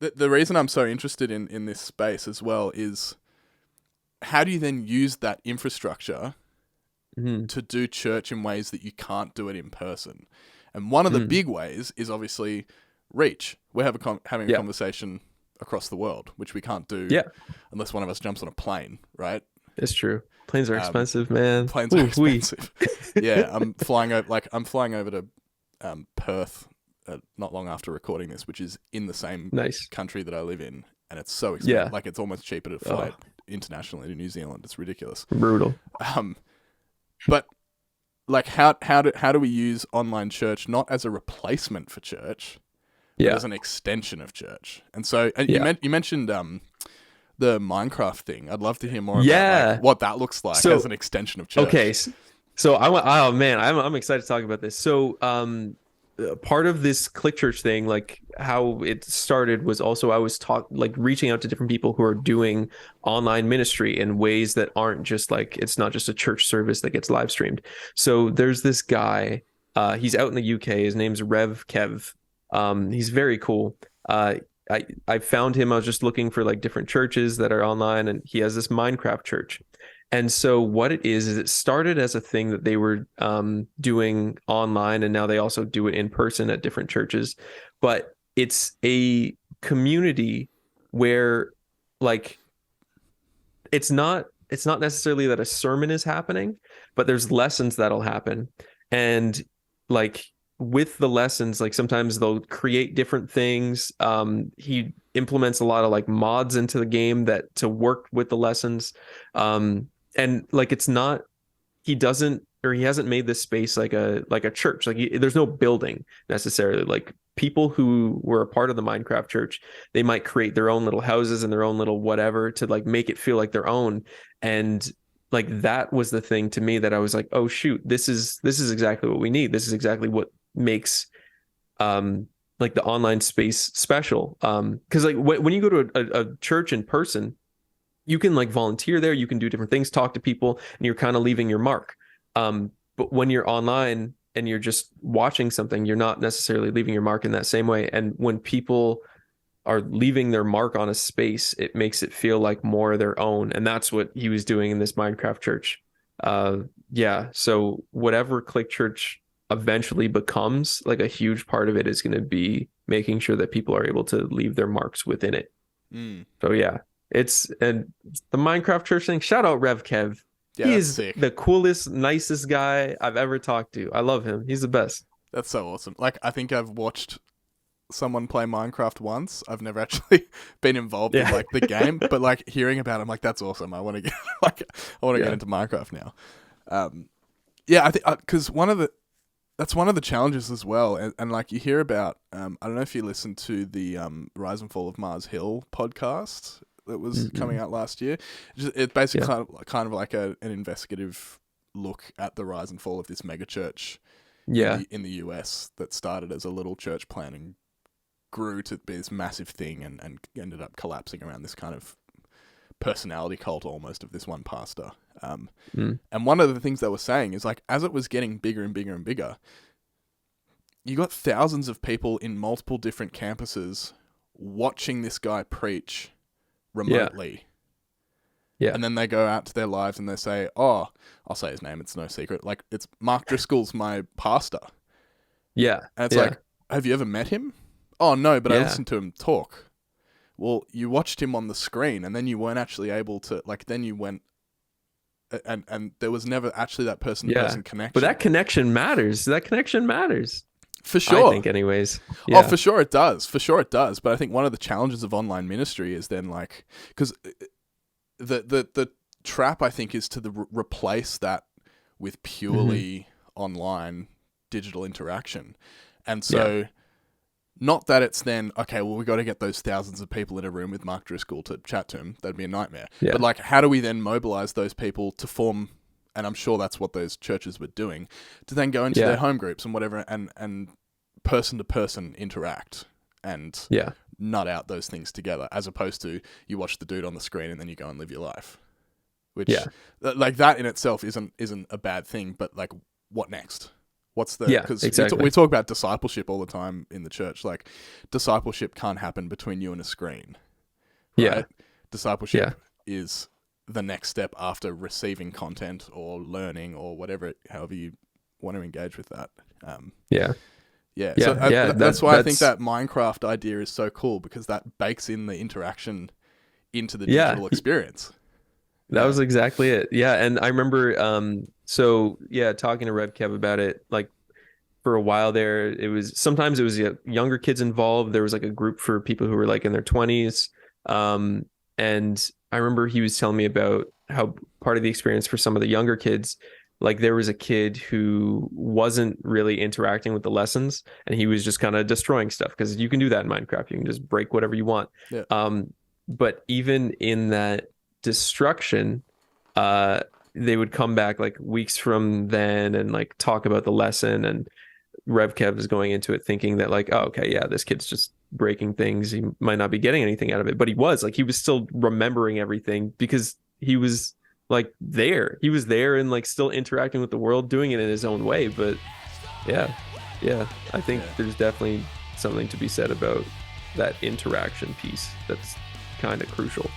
the reason I'm so interested in this space as well is how do you then use that infrastructure Mm-hmm. to do church in ways that you can't do it in person? And one of the Mm. big ways is obviously reach. We're having a Yeah. conversation across the world, which we can't do Yeah. unless one of us jumps on a plane, right? It's true. Planes are Um, expensive, man. Planes are Ooh, we. expensive. Yeah, I'm flying over to Perth not long after recording this, which is in the same Nice. country that I live in, and it's so expensive. Yeah. Like it's almost cheaper to fly Oh, internationally to New Zealand. It's ridiculous. brutal. Um, but like how do we use online church not as a replacement for church, but Yeah. as an extension of church? And so Yeah. you mentioned the Minecraft thing. I'd love to hear more about like Yeah. what that looks like as So, an extension of okay. church. So I want, oh man, I'm excited to talk about this. So, part of this Click Church thing, like how it started was also I was like reaching out to different people who are doing online ministry in ways that aren't just like, it's not just a church service that gets live streamed. So there's this guy, he's out in the UK. His name's Rev Kev. He's very cool. I found him. I was just looking for like different churches that are online, and he has this Minecraft church. And so what it is it started as a thing that they were doing online, and now they also do it in person at different churches. But it's a community where, like, it's not necessarily that a sermon is happening, but there's lessons that'll happen. And like with the lessons, like sometimes they'll create different things. He implements a lot of like mods into the game that to work with the lessons. And like it's not he doesn't or he hasn't made this space like a church. Like there's no building necessarily. Like people who were a part of the Minecraft church, they might create their own little houses and their own little whatever to like make it feel like their own. And like that was the thing to me that I was like, oh shoot, this is exactly what we need. This is exactly what makes um like the online space special. Because like when you go to a church in person, you can like volunteer there, you can do different things, talk to people, and you're kind of leaving your mark. But when you're online and you're just watching something, you're not necessarily leaving your mark in that same way. And when people are leaving their mark on a space, it makes it feel like more their own. And that's what he was doing in this Minecraft church. Uh, yeah. So whatever Click Church eventually becomes, like a huge part of it is going to be making sure that people are able to leave their marks within it. Mm. So yeah, and the Minecraft church thing. Shout out Rev Kev. Yeah, He that's is sick. the coolest, nicest guy I've ever talked to. I love him. He's the best. That's so awesome. Like I think I've watched someone play Minecraft once. I've never actually been involved in Yeah. like the game, but like hearing about it, I'm like, that's awesome. I want to get like I want to get Yeah. into Minecraft now. Yeah, I think because that's one of the challenges as well, and like you hear about. I don't know if you listened to the Rise and Fall of Mars Hill podcast that was coming Mm-mm. out last year. It's basically Yeah. kind of like an investigative look at the rise and fall of this megachurch Yeah. in the US that started as a little church plant and grew to be this massive thing and ended up collapsing around this kind of personality cult almost of this one pastor. Mm. And one of the things they were saying is like as it was getting bigger and bigger and bigger, you got thousands of people in multiple different campuses watching this guy preach Yeah. remotely. Yeah. And then they go out to their lives and they say, oh, I'll say his name, it's no secret. Like, it's Mark Driscoll's my pastor. Yeah. And it's Yeah. like, have you ever met him? Oh, no, but I Yeah. listened to him talk. Well, you watched him on the screen and then you weren't actually able to, like, then you went, and there was never actually that person to Yeah. person connection. But that connection matters. That connection matters. For sure. I think, anyways. Oh, Yeah. for sure it does. For sure it does. But I think one of the challenges of online ministry is then, like, because the trap I think is to replace that with purely online digital interaction, and so not that it's then okay. Well, we got to get those thousands of people in a room with Mark Driscoll to chat to him. That'd be a nightmare. Yeah. But like, how do we then mobilize those people to form? And I'm sure that's what those churches were doing to then go into Yeah. their home groups and whatever, and person to person interact and Yeah. nut out those things together, as opposed to you watch the dude on the screen and then you go and live your life. Which, Yeah. like that in itself isn't a bad thing, but like, what next? What's the, Yeah, because exactly. we talk about discipleship all the time in the church. Like, discipleship can't happen between you and a screen, right? Yeah. Discipleship Yeah. is the next step after receiving content or learning or whatever, however you want to engage with that. Yeah. Yeah, Yeah. so Yeah. that's why I think That's that Minecraft idea is so cool, because that bakes in the interaction into the yeah. digital experience. That Yeah, was exactly it. Yeah. And I remember so yeah, talking to Rev Kev about it, like for a while there, it was sometimes it was younger kids involved. There was like a group for people who were like in their 20s. And I remember he was telling me about how part of the experience for some of the younger kids, like there was a kid who wasn't really interacting with the lessons and he was just kind of destroying stuff, because you can do that in Minecraft. You can just break whatever you want. yeah, But even in that destruction, uh, they would come back like weeks from then and like talk about the lesson, and Rev Kev is going into it thinking that like, oh, okay, yeah, this kid's just breaking things. He might not be getting anything out of it, but he was still remembering everything because he was like there. He was there and like still interacting with the world, doing it in his own way. But yeah, yeah, I think Yeah. there's definitely something to be said about that interaction piece. That's kind of crucial.